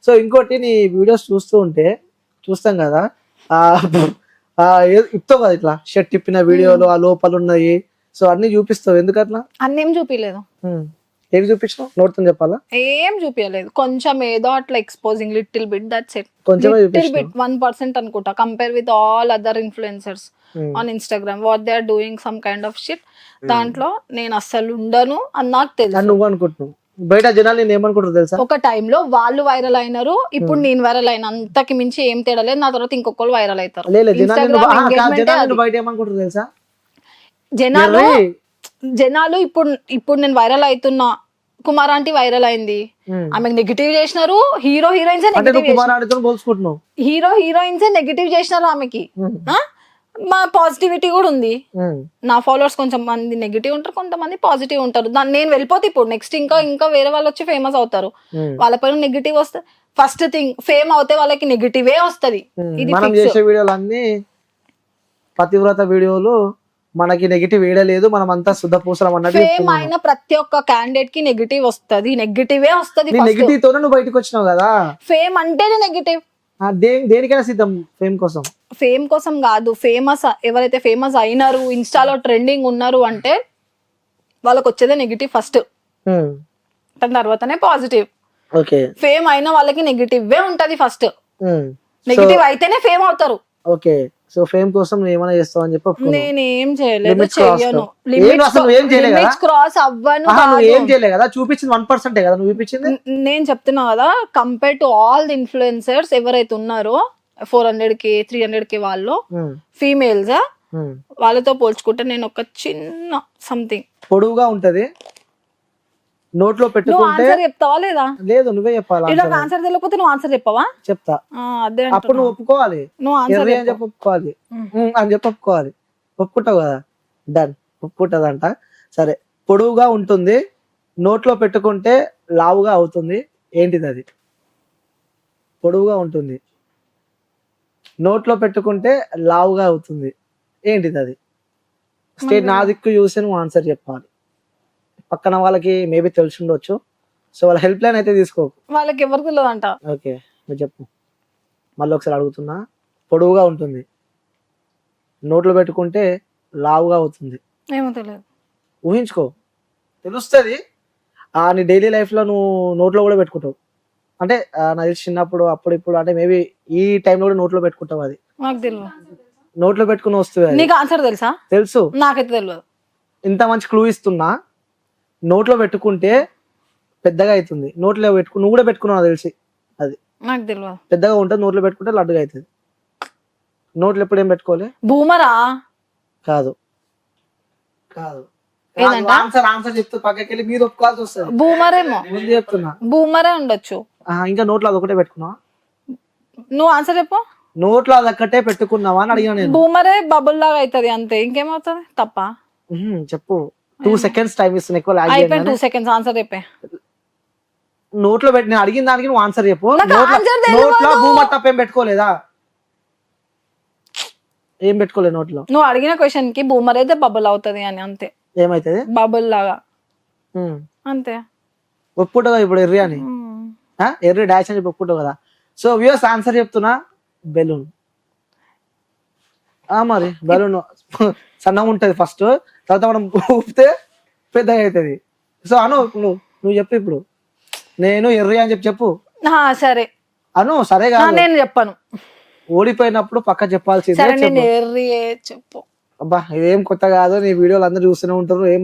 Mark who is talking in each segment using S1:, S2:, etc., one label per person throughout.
S1: So ఇంకోటి నీ videos చూస్తాం కదా, ఇస్తావు కదా ఇట్లా షర్ట్ తిప్పిన వీడియోలు, ఆ లోపల ఉన్నాయి, సో అన్ని చూపిస్తావు, ఎందుకట్లా?
S2: అన్ని ఏం చూపిలేదు.
S1: ఏమి చూపించినావు? నోట్తో చెప్పాలా?
S2: ఏం చూపించలేదు, కొంచెం ఏదో అట్లా exposing little bit, that's it.
S1: కొంచెం
S2: లిటిల్ బిట్ 1% అనుకుంటా, compare with all other influencers on Instagram, what they are doing some kind of shit. దాంట్లో నేను అస్సలు ఉండను అని నాకు తెలుసు.
S1: నువ్వు అనుకుంటున్నావు, బయట జనాలు నేను ఏమనుకుంటారు తెలుసా?
S2: ఒక టైంలో వాళ్ళు వైరల్ అయినారు, ఇప్పుడు నేను వైరల్ అయిన, అంతకి మించి ఏం తేడా లేదు. నా తర్వాత ఇంకొకరు వైరల్ అవుతారు.
S1: బయట ఏమనుకుంటారు తెలుసా?
S2: జనాలు ఇప్పుడు నేను వైరల్ అవుతున్నా, కుమార్ ఆంటీ వైరల్ అయింది, ఆమెకు నెగిటివ్ చేసినారు, హీరో హీరోయిన్స్ నెగిటివ్ చేసినారు ఆమెకి. మా పాజిటివిటీ కూడా ఉంది. నా ఫాలోవర్స్ కొంచెం మంది నెగిటివ్ ఉంటారు, కొంతమంది పాజిటివ్ ఉంటారు. దాన్ని నేను వెళ్ళిపోతే ఇప్పుడు నెక్స్ట్ ఇంకా వేరే వాళ్ళు వచ్చి ఫేమస్ అవుతారు, వాళ్ళ పైన నెగిటివ్ వస్తుంది. ఫస్ట్ థింగ్, ఫేమ్ అవుతే వాళ్ళకి నెగిటివే వస్తుంది. ఇది
S1: చేసే వీడియోలన్నీ పతివ్రత వీడియోలు, మనకి నెగిటివ్ వేయలేదు, మనం అంతా శుద్ధ పూసలం అన్నట్టు.
S2: ఫేమ్ అయిన ప్రతి ఒక్క క్యాండిడేట్ కి నెగిటివ్ వస్తుంది, నెగిటివే వస్తుంది.
S1: నెగిటివ్ తోనే నువ్వు బయటకు వచ్చినావు కదా.
S2: ఫేమ్ అంటేనే నెగిటివ్.
S1: దేనికైనా సిద్ధం ఫేమ్ కోసం.
S2: ఫేమ్ కోసం కాదు, ఎవరైతే ఫేమస్ అయినారు, ఇన్స్టాలో ట్రెండింగ్ ఉన్నారు అంటే వాళ్ళకి వచ్చేదే నెగిటివ్ ఫస్ట్, దాని తర్వాతనే పాజిటివ్. ఫేమ్ అయిన వాళ్ళకి నెగిటివే ఉంటది ఫస్ట్, నెగిటివ్ అయితేనే ఫేమ్ అవుతారు.
S1: ఓకే, సో ఫేమ్ కోసం నువ్వు ఏమైనా చేస్తావు అని చెప్పి
S2: నేనేం చేయలేదు, చెయ్యను. క్రాస్ అవ్వను.
S1: ఏం చేయలేదు కదా, చూపించింది 1% కదా నువ్వు చూపించింది.
S2: నేను చెప్తున్నా కదా, compare to all the influencers ఎవరైతే ఉన్నారో 400K 300K వాళ్ళు ఫీమేల్స్, వాళ్ళతో పోల్చుకుంటే నేను ఒక చిన్న సంథింగ్.
S1: పొడవుగా ఉంటది, నోట్లో పెట్టుకుంటే
S2: చెప్తావా లేదా?
S1: లేదు, నువ్వే చెప్పాలి.
S2: ఆన్సర్ తెలియకపోతే నువ్వు ఆన్సర్ చెప్పవా?
S1: చెప్తా.
S2: అదే
S1: అప్పుడు నువ్వు ఒప్పుకోవాలి,
S2: నువ్వు ఆన్సర్
S1: అని చెప్పి ఒప్పుకోవాలి, అని చెప్పి ఒప్పుకోవాలి. ఒప్పుకుంటావు కదా, డన్, ఒప్పుకుంటదంట. సరే, పొడవుగా ఉంటుంది, నోట్లో పెట్టుకుంటే లావుగా అవుతుంది, ఏంటిది అది? పొడవుగా ఉంటుంది, నోట్లో పెట్టుకుంటే లావుగా అవుతుంది, ఏంటిది అది? స్టేట్ నా దిక్కు చూసి నువ్వు ఆన్సర్ చెప్పాలి. పక్కన వాళ్ళకి మేబీ తెలిసి ఉండొచ్చు, సో వాళ్ళ హెల్ప్ లైన్ అయితే తీసుకోకు,
S2: వాళ్ళకి ఎవరు తెలియదంట.
S1: ఓకే, నువ్వు చెప్పు. మళ్ళీ ఒకసారి అడుగుతున్నా, పొడవుగా ఉంటుంది, నోట్లో పెట్టుకుంటే లావుగా అవుతుంది,
S2: ఏమో తెలియదు.
S1: ఊహించుకో, తెలుస్తుంది. నీ డైలీ లైఫ్ లో నువ్వు నోట్లో కూడా పెట్టుకుంటావు, అంటే నాకు తెలిసి చిన్నప్పుడు అప్పుడు ఇప్పుడు అంటే మేబీ ఈ టైంలో కూడా నోట్లో పెట్టుకుంటావు. అది
S2: నాకు తెలియదు.
S1: నోట్లో పెట్టుకుని వస్తుంది.
S2: నీకు ఆన్సర్ తెలుసా?
S1: తెలుసు.
S2: నాకైతే తెలియదు.
S1: ఇంత మంచి క్లూ ఇస్తున్నా, నోట్లో పెట్టుకుంటే పెద్దగా అవుతుంది, నోట్లో పెట్టుకుని నువ్వు కూడా పెట్టుకున్నావు తెలిసి. అది
S2: నాకు తెలియదు.
S1: పెద్దగా ఉంటుంది, నోట్లో పెట్టుకుంటే లడ్డుగా అవుతుంది. నోట్లో ఎప్పుడు ఏం పెట్టుకోవాలి?
S2: బూమరా?
S1: కాదు కాదు, ఆన్సర్ చెప్తే పక్కకి వెళ్ళి మీరు ఒప్పుకోవాల్సి వస్తుంది.
S2: బూమరేమో
S1: ముందు చెప్తున్నా,
S2: బూమరే ఉండొచ్చు.
S1: ఇంకా నోట్లో అదొకటే పెట్టుకున్నావా?
S2: నువ్వు ఆన్సర్ చెప్పు.
S1: నోట్లో అదొక్కటే పెట్టుకున్నావా అని అడిగినా నేను.
S2: బూమరే బబుల్ లాగా అవుతుంది అంతే, ఇంకేమవుతుంది? తప్ప
S1: చెప్పు. 2 seconds టైం ఇస్తున్నా, ఎక్కువ లాగ్
S2: అయిపోయి 2 seconds ఆన్సర్ చెప్పే.
S1: నోట్లో పెట్టి నేను అడిగిన దానికి నువ్వు ఆన్సర్ చెప్పు. నోట్లో భూమర్ తప్ప ఏం పెట్టుకోలేదా? ఏం పెట్టుకోలేదు నోట్లో.
S2: నువ్వు అడిగిన క్వశ్చన్ కి బూమర్ అయితే బబుల్ అవుతుంది అని, అంతే.
S1: ఏమైతుంది?
S2: బబుల్ లాగా, అంతే.
S1: ఒప్పుకుంటావు ఇప్పుడు ఎర్రి అని, ఎర్రి డాష్ అని చెప్పి ఒప్పుకుంటావు కదా. సో వ్యూస్ ఆన్సర్ చెప్తున్నా, బెలూన్. మరి బెలూన్ సన్నగా ఉంటది ఫస్ట్, తర్వాత మనం ఊపితే పెద్దగా అవుతుంది. సో అను, నువ్వు చెప్పు ఇప్పుడు. నేను ఎర్రి అని చెప్పు.
S2: సరే
S1: అను. సరే కాదు,
S2: నేను చెప్పను.
S1: ఓడిపోయినప్పుడు పక్క చెప్పాల్సిందే.
S2: చెప్పు.
S1: అబ్బా, ఇదేం కొత్త కాదు, నీ వీడియోలు అందరూ చూస్తూనే ఉంటారు. ఏం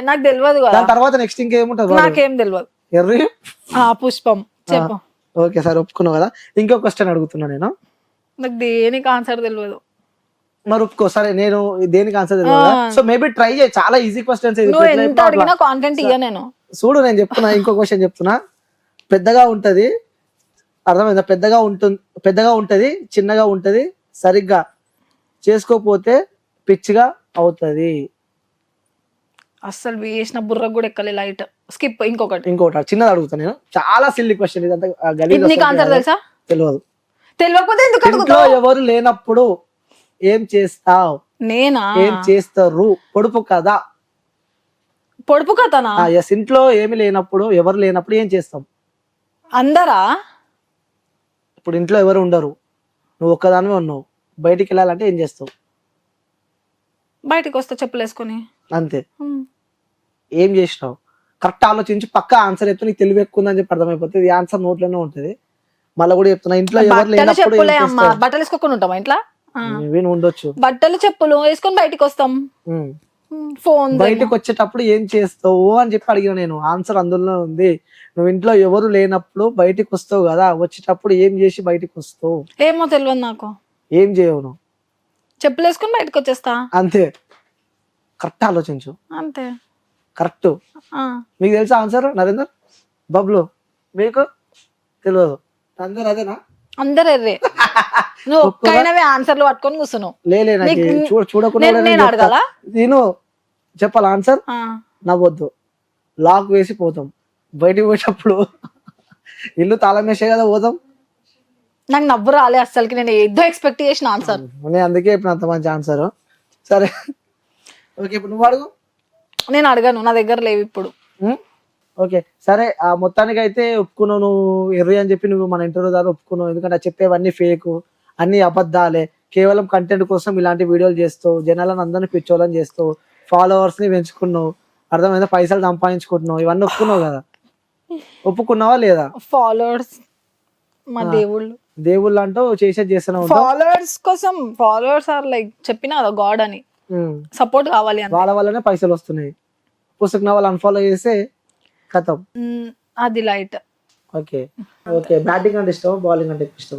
S2: నాకు తెలియదు.
S1: దాని తర్వాత నెక్స్ట్ ఇంకేముంటది?
S2: నాకేం తెలియదు.
S1: ఎర్రి
S2: పుష్పం చెప్పు.
S1: ఓకే, సరే ఒప్పుకున్నావు కదా. ఇంకో క్వశ్చన్ అడుగుతున్నా నేను.
S2: నాకు దేనికి ఆన్సర్ తెలియదు.
S1: మరి ఒప్పుకో. సరే, నేను దేనికి ఆన్సర్ తెలియదు, సో మేబీ ట్రై చేయి. చాలా ఈజీ క్వశ్చన్స్. చూడు, నేను చెప్తున్నా, ఇంకో క్వశ్చన్ చెప్తున్నా. పెద్దగా ఉంటది, అర్థమైందా? పెద్దగా ఉంటది, చిన్నగా ఉంటది, సరిగ్గా చేసుకోపోతే పిచ్చిగా అవుతది.
S2: అస్సలు వేసిన బుర్ర కూడా ఎక్కలే, లైట్ స్కిప్. ఇంకొకటి
S1: చిన్నది అడుగుతా నేను, చాలా సిల్లీ క్వశ్చన్. ఇదంతా
S2: ఆన్సర్ తెలుసా?
S1: తెలియదు.
S2: తెలియకపోతే ఎందుకు
S1: ఇంట్లో ఎవరు లేనప్పుడు ఏం చేస్తావు?
S2: నేనా?
S1: ఏం చేస్తారు? పొడుపు కదా.
S2: పొడుపు కథనా?
S1: ఇంట్లో ఏమి లేనప్పుడు, ఎవరు లేనప్పుడు ఏం చేస్తాం?
S2: అందరా?
S1: ఇప్పుడు ఇంట్లో ఎవరు ఉండరు, నువ్వు ఒక్కదానివే ఉన్నావు, బయటికి వెళ్ళాలంటే ఏం చేస్తావు?
S2: బయటికి వస్తా చెప్పులు వేసుకొని.
S1: అంతే. ఏం చేసినావు? కరెక్ట్ ఆలోచించి పక్క ఆన్సర్ చెప్తే నీకు తెలివి ఎక్కువ ఉందని చెప్పి అర్థమైపోతుంది. ఈ ఆన్సర్ నోట్లోనే ఉంటది. మళ్ళీ కూడా చెప్తున్నా, ఇంట్లో ఎవరు
S2: బట్టలు
S1: లేనప్పుడు ఏం
S2: చెప్పులే అమ్మా,
S1: చేస్తావు?
S2: బట్టలు వేసుకోకుండా ఉంటామా ఇంట్లో?
S1: విని ఉండొచ్చు.
S2: బట్టలు చెప్పులు వేసుకొని బయటికి వస్తాం.
S1: ఉమ్.
S2: ఫోన్
S1: బయటకు వచ్చేటప్పుడు ఏం చేస్తావు అని చెప్పి అడిగిన నేను. ఆన్సర్ అందులో ఉంది. నువ్వు ఇంట్లో ఎవరు లేనప్పుడు బయటికి వస్తావు కదా, వచ్చేటప్పుడు ఏం చేసి బయటికి వస్తావు?
S2: ఏమో తెలియదు నాకు.
S1: ఏం చేయవు నువ్వు?
S2: చెప్పులు వేసుకొని బయటకు వచ్చేస్తా
S1: అంతే. కరెక్ట్ ఆలోచించు.
S2: అంతే.
S1: కరెక్ట్. మీకు తెలుసా ఆన్సర్ నరేందర్? బబ్లు మీకు తెలియదు? అందరు అదేనా?
S2: అందరు ఎర్రే. నువ్వు ఒక్కైనవే ఆన్సర్లు పట్టుకొని కూర్చున్నావు.
S1: లేలే, చూడకుండా
S2: నేను అడగాల?
S1: నేను చెప్పాలి ఆన్సర్. నవ్వొద్దు, లాక్ వేసి పోతాం. బయటికి పోయేటప్పుడు ఇల్లు తాళం వేసే కదా పోతాం.
S2: నాకు నవ్వు రాలే అసలుకి, నేను ఏదో ఎక్స్పెక్ట్ చేసిన ఆన్సర్.
S1: నేను అందుకే ఇప్పుడు అంత మంచి ఆన్సర్. సరే ఓకే, ఇప్పుడు నువ్వు అడుగు.
S2: నేను అడగాను, నా దగ్గర లేవు ఇప్పుడు.
S1: ఓకే సరే, ఆ మొత్తానికి అయితే ఒప్పుకున్నావు, నువ్వు ఎర్రి అని చెప్పి నువ్వు మన ఇంటర్వ్యూ ద్వారా ఒప్పుకున్నావు. ఎందుకంటే చెప్పేవన్నీ ఫేక్, అన్ని అబద్ధాలే, కేవలం కంటెంట్ కోసం ఇలాంటి వీడియోలు చేస్తావు, జనాలను అందరిని పిచ్చోళ్ళని చేస్తావు, ఫాలోవర్స్ ని పెంచుకున్నావు, అర్థమైందా, పైసలు సంపాదించుకుంటున్నావు, ఇవన్నీ ఒప్పుకున్నావు కదా? ఒప్పుకున్నావా లేదా?
S2: ఫాలోవర్స్ మా దేవుళ్ళు.
S1: దేవుళ్ళు అంటూ చేసేది చేస్తున్నావు.
S2: ఫాలోవర్స్ కోసం, ఫాలోవర్స్ ఆర్ లైక్ చెప్పినా కదా గాడ్ అని, సపోర్ట్ కావాలి అని.
S1: వాళ్ళ వల్లనే పైసలు వస్తున్నాయి. పుస్తకం వాళ్ళు అన్ఫాలో చేస్తే కథం.
S2: అది లైట్.
S1: ఓకే ఓకే, బ్యాటింగ్ అంటే ఇష్టం, బౌలింగ్ అంటే ఇష్టం?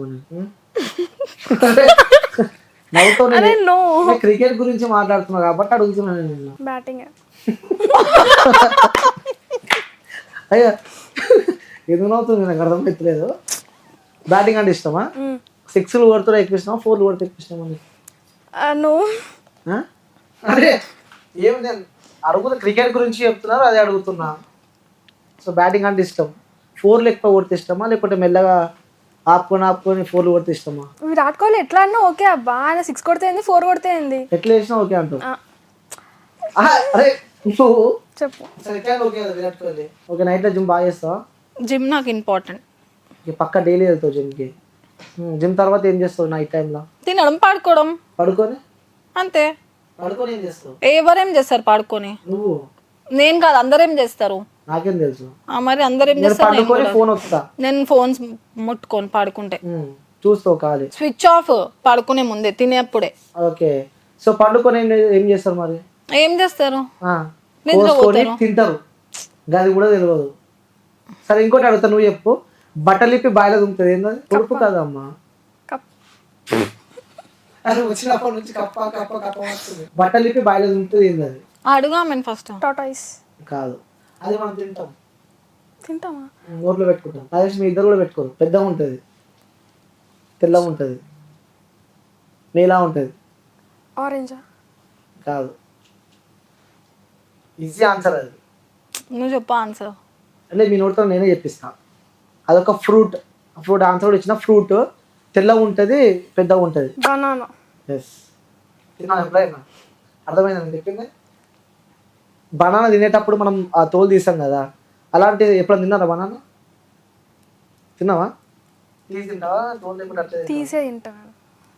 S1: క్రికెట్ గురించి మాట్లాడుతున్నా కాబట్టి అడుగుతున్నాను నేను.
S3: బ్యాటింగ్.
S1: అయ్యా ఎందుకు నవ్వుతుంది నాకు అర్థమవుతలేదు. బ్యాటింగ్ అంటే ఇష్టమా? సిక్స్లు కొడుతున్నా ఎక్కువ ఇష్టమా, ఫోర్లు కొడితే ఎక్కువ ఇష్టమా?
S3: నువ్వు
S1: అరే ఏమి నేను అడుగుతున్నా, క్రికెట్ గురించి చెప్తున్నారు అదే అడుగుతున్నా. సో బ్యాటింగ్ అంటే ఇష్టం. ఫోర్లు ఎక్కువ కొడితే ఇష్టమా, లేకపోతే మెల్లగా ఆపుకొని ఫోర్లు కొడితే ఇష్టమా?
S3: విరాట్ కోహ్లీ ఎట్లా అన్నా ఓకే అబ్బా, ఆయన 6 కొడితే ఏంది, 4 కొడితే ఏంది,
S1: ఎట్లా వేసినా ఓకే అంటావు. అరే నువ్వు
S3: చెప్పు.
S1: ఓకే కదా విరాట్ కోహ్లీ. ఓకే, నైట్ లో జిమ్ బాగా చేస్తావా?
S2: జిమ్ నాకు ఇంపార్టెంట్.
S1: పక్క డైలీ వెళ్తావు జిమ్కి. జిమ్ తర్వాత ఏం చేస్తావు నైట్ టైంలో?
S2: తినడం, పడుకోవడం.
S1: పడుకొని? అంతే. పడుకొని ఏం చేస్తావు?
S2: ఎవరేం చేస్తారు పడుకొని?
S1: నువ్వు.
S2: నేను కాదు, అందరేం చేస్తారు.
S1: నాకేం తెలుసు.
S2: మరి అందరేం చేస్తారు? నేను ఫోన్స్ ముట్టుకొని పడుకుంటే
S1: చూస్తావు ఖాళీ,
S2: స్విచ్ ఆఫ్, పడుకునే ముందే, తినేప్పుడే.
S1: ఓకే. సో పండుకొని ఏం చేస్తారు మరి?
S2: ఏం చేస్తారు?
S1: తింటారు, గది కూడా తెలియదు. సరే ఇంకోటి అడుగుతా, నువ్వు చెప్పు. బట్టలు ఇప్పి బాయిలో దుంకుతుంది, ఏంటది? ఉడుపు కదమ్మా. అది వచ్చినప్పటి నుంచి కప్ప కప్ప కప్ప వస్తుంది. బట్టలు ఇప్పి బాయిలో దుంకుతుంది, ఏంటది?
S2: అడుగా మేము ఫస్ట్.
S3: టాటాయిస్.
S1: కాదు, అది మనం తింటాం.
S3: తింటామా?
S1: నోట్లో పెట్టుకుంటాం. అదే మీ ఇద్దరు కూడా పెట్టుకోరు. పెద్దగా ఉంటుంది, తెల్లగా ఉంటుంది, నీలా ఉంటుంది.
S3: ఆరెంజా?
S1: కాదు, ఈజీ ఆన్సర్ అది.
S2: నువ్వు చెప్పు ఆన్సర్.
S1: అంటే మీ నోటితో నేనే చెప్పిస్తా. అదొక ఫ్రూట్. ఫ్రూట్ ఆన్సర్ కూడా ఇచ్చిన. ఫ్రూట్ తెల్లగా ఉంటుంది, పెద్దగా ఉంటుంది.
S3: బనానా.
S1: ఎస్. తిన్నా ఎప్పుడైనా? అర్థమైందని చెప్పింది. బనానా తినేటప్పుడు మనం ఆ తోలు తీసాం కదా, అలాంటి ఎప్పుడైనా తిన్నారా బనానా? తిన్నావా? తీసి తింటావా? తోలు లేకుండా
S3: తీసే తింటాను.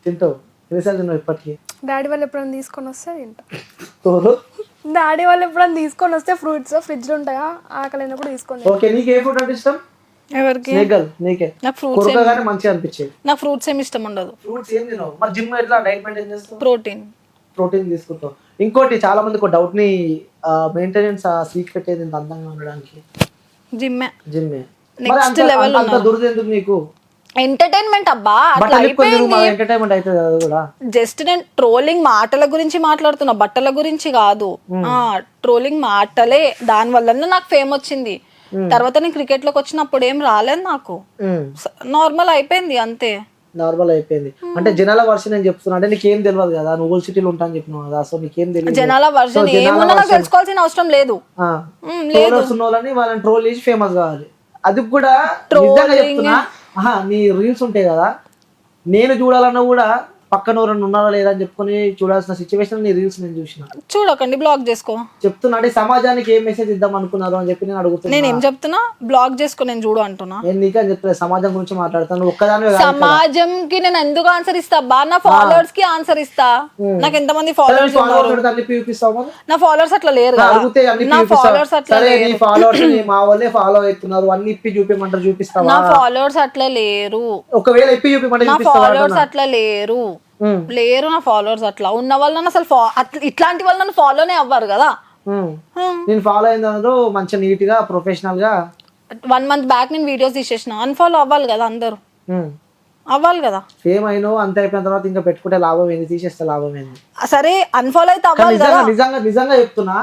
S1: తింటావు? ఎన్నిసార్లు తిన్నావు ఇప్పటికి?
S3: డాడీ వాళ్ళు ఎప్పుడైనా తీసుకొని వస్తే తింటా.
S1: తోలు
S3: డాడీ వాళ్ళు ఎప్పుడైనా తీసుకొని వస్తే, ఫ్రూట్స్ ఫ్రిడ్జ్ లో ఉంటాయా, ఆకలి అయినప్పుడు తీసుకొని.
S1: ఓకే, నీకు ఏ ఫ్రూట్ అంటే ఇష్టం?
S2: ఎవరికి?
S1: నీకే.
S2: నాకు ఫ్రూట్స్
S1: కొరకగానే మంచిగా అనిపించేది.
S2: నాకు ఫ్రూట్స్ ఏమి ఇష్టం ఉండదు.
S1: ఫ్రూట్స్ ఏం తినవు? మరి జిమ్ ఎట్లా డైట్ మెయింటైన్ చేస్తావు? ప్రోటీన్ తీసుకుంటావు. ఇంకోటి చాలా మందికి ఒక డౌట్ ని, మెయింటెనెన్స్ సీక్రెట్ ఏది ఇంత అందంగా ఉండడానికి? జిమ్మే. నెక్స్ట్ లెవెల్ అంత దురద ఎందుకు నీకు? ఎంటర్టైన్మెంట్ అబ్బా, అట్లా అయిపోయింది. ఎంటర్టైన్మెంట్ అవుతుంది అది కూడా.
S2: జస్ట్ నేను ట్రోలింగ్ మాటల గురించి మాట్లాడుతున్నా, బట్టల గురించి కాదు. ట్రోలింగ్ మాటలే, దాని వల్ల నాకు ఫేమ్ వచ్చింది. తర్వాత నేను క్రికెట్ లోకి వచ్చినప్పుడు ఏం రాలేదు నాకు, నార్మల్ అయిపోయింది అంతే.
S1: నార్మల్ అయిపోయింది అంటే జనాల వర్షన్ నేను చెప్తున్నా. అంటే నీకేం తెలియదు కదా, నువ్వు ఓల్డ్ సిటీలో ఉంటా అని చెప్పినావు కదా, సో నీకేం తెలియదు.
S2: జనాల వర్షన్ ఏమున్నా నాకు తెలుసుకోవాల్సిన అవసరం లేదు.
S1: వాళ్ళని ట్రోల్ చేసి ఫేమస్ కావాలి. అది కూడా నిజంగా చెప్తున్నా. నీ రీల్స్ ఉంటాయి కదా, నేను చూడాలన్నా కూడా పక్కన ఎవరైనా ఉన్నారా లేదా అని చెప్పుకొని చూడాల్సిన సిచ్యువేషన్ నీ రీల్స్ నేను చూసిన.
S2: చూడకండి, బ్లాక్ చేసుకో.
S1: చెప్తున్నా అంటే సమాజానికి ఏం మెసేజ్ ఇద్దాం అనుకున్నారు అని చెప్పి నేను అడుగుతున్నా.
S2: నేను ఏం చెప్తున్నా, బ్లాక్ చేసుకో, నేను చూడు అంటున్నా.
S1: నేను నీకే చెప్తాను, సమాజం గురించి మాట్లాడతాను ఒక్కదాని.
S2: సమాజంకి నేను ఎందుకు ఆన్సర్ ఇస్తా బా, నా ఫాలోవర్స్ కి ఆన్సర్ ఇస్తా. నాకు ఎంతమంది ఫాలోవర్స్ నా ఫాలోవర్స్ అట్లా లేరు కదా. నా ఫాలోవర్స్ అట్లా లేరు.
S1: మా వాళ్ళే ఫాలో అవుతున్నారు, అన్ని ఇప్పి చూపించమంటారు, చూపిస్తావా?
S2: నా ఫాలోవర్స్ అట్లా లేరు.
S1: ఒకవేళ ఇప్పి చూపించమంటే
S2: నా ఫాలోవర్స్ అట్లా లేరు. లేరు నా ఫాలోవర్స్ అట్లా ఉన్న వాళ్ళని అసలు ఇట్లాంటి వాళ్ళని ఫాలోనే అవ్వరు కదా.
S1: నేను ఫాలో అయిన మంచిగా నీట్ గా ప్రొఫెషనల్ గా
S2: 1 month బ్యాక్ నేను వీడియోస్ తీసేసిన. అన్ఫాలో అవ్వాలి కదా, అందరూ అవ్వాలి కదా.
S1: ఫేమ్ అయినో అంత అయిపోయిన తర్వాత ఇంకా పెట్టుకుంటే లాభం ఏంది, తీసేస్తే లాభం ఏంది?
S2: సరే అన్ఫాలో అయితే అవ్వాలి కదా.
S1: నిజంగా చెప్తున్నా,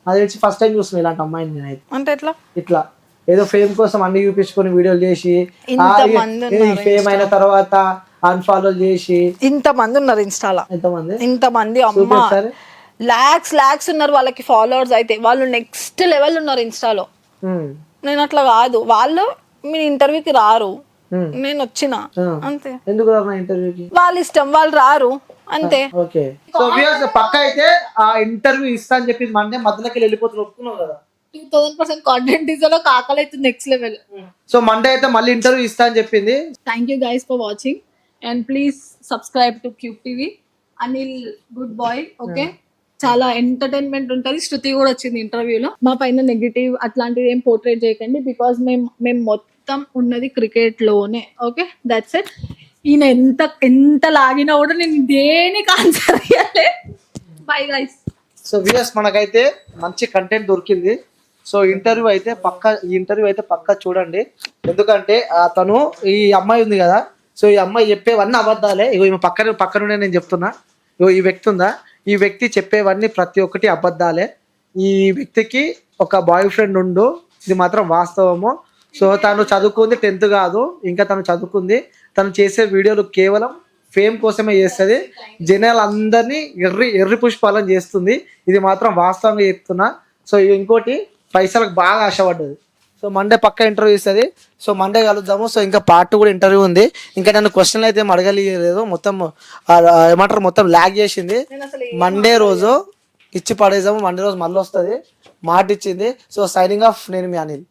S1: అది తెలిసి ఫస్ట్ టైం చూస్తున్నా ఇలాంటి అమ్మాయిని నేనైతే.
S2: అంటే ఎట్లా
S1: ఇట్లా ఏదో ఫేమ్ కోసం అన్ని చూపించుకొని వీడియోలు చేసి ఫేమ్ అయిన తర్వాత అన్ఫాలో చేసి
S2: ఇంతమంది ఉన్నారు ఇన్స్టాలో. ఇంతమంది అమ్మ లాక్స్ ఉన్నారు వాళ్ళకి ఫాలోవర్స్. అయితే వాళ్ళు నెక్స్ట్ లెవెల్ ఉన్నారు ఇన్స్టాలో. నేను అట్లా కాదు, వాళ్ళు మీ ఇంటర్వ్యూకి రారు, నేను వచ్చిన అంతే.
S1: ఎందుకు ఇంటర్వ్యూకి?
S2: వాళ్ళ ఇష్టం, వాళ్ళు రారు అంతే.
S1: ఓకే, సో వ్యూయర్స్ పక్క అయితే ఆ ఇంటర్వ్యూ ఇస్తా అని చెప్పి మండే మధ్యలోకి వెళ్ళిపోతున్నారు, ఒప్పుకున్నావు కదా?
S2: 2000% కాంటెంట్ ఇస్ కాకలు అయితే నెక్స్ట్ లెవెల్.
S1: సో మండే అయితే మళ్ళీ ఇంటర్వ్యూ ఇస్తా అని చెప్పింది.
S2: Thank you guys for watching and please subscribe to Cube TV. Anil good boy. Okay, చాలా ఎంటర్టైన్మెంట్ ఉంటుంది. శృతి కూడా వచ్చింది ఇంటర్వ్యూలో. మా పైన నెగిటివ్ అట్లాంటిది ఏం పోర్ట్రేట్ చేయకండి, బికాస్ మేము మొత్తం ఉన్నది క్రికెట్ లోనే. Okay, that's it. ఈయన ఎంత లాగినా కూడా నేను దేనికి ఆన్సర్ ఇవ్వలే. Bye guys.
S1: సో వ్యూయర్స్ మనకైతే మంచి కంటెంట్ దొరికింది. సో ఇంటర్వ్యూ అయితే పక్కా చూడండి, ఎందుకంటే తను ఈ అమ్మాయి ఉంది కదా, సో ఈ అమ్మాయి చెప్పేవన్నీ అబద్ధాలే. ఇగో ఈమె పక్కనుండే నేను చెప్తున్నా, ఇగో ఈ వ్యక్తి ఉందా, ఈ వ్యక్తి చెప్పేవన్నీ ప్రతి ఒక్కటి అబద్ధాలే. ఈ వ్యక్తికి ఒక బాయ్ ఫ్రెండ్ ఉండు, ఇది మాత్రం వాస్తవము. సో తను చదువుకుంది 10th కాదు, ఇంకా తను చదువుకుంది. తను చేసే వీడియోలు కేవలం ఫేమ్ కోసమే చేస్తుంది, జనాలందరినీ ఎర్రి పుష్పాలను చేస్తుంది. ఇది మాత్రం వాస్తవంగా చెప్తున్నా. సో ఇంకోటి పైసలకు బాగా ఆశపడ్డది. సో మండే పక్క ఇంటర్వ్యూ ఇస్తుంది. సో మండే కలుద్దాము. సో ఇంకా పార్ట్ కూడా ఇంటర్వ్యూ ఉంది. ఇంకా నన్ను క్వశ్చన్లు అయితే ఏం అడగలేదు, మొత్తం ఏమంటారు మొత్తం ల్యాగ్ చేసింది. మండే రోజు ఇచ్చి పడేసాము, మండే రోజు మళ్ళీ వస్తుంది, మాట ఇచ్చింది. సో సైనింగ్ ఆఫ్, నేను మీ అనిల్.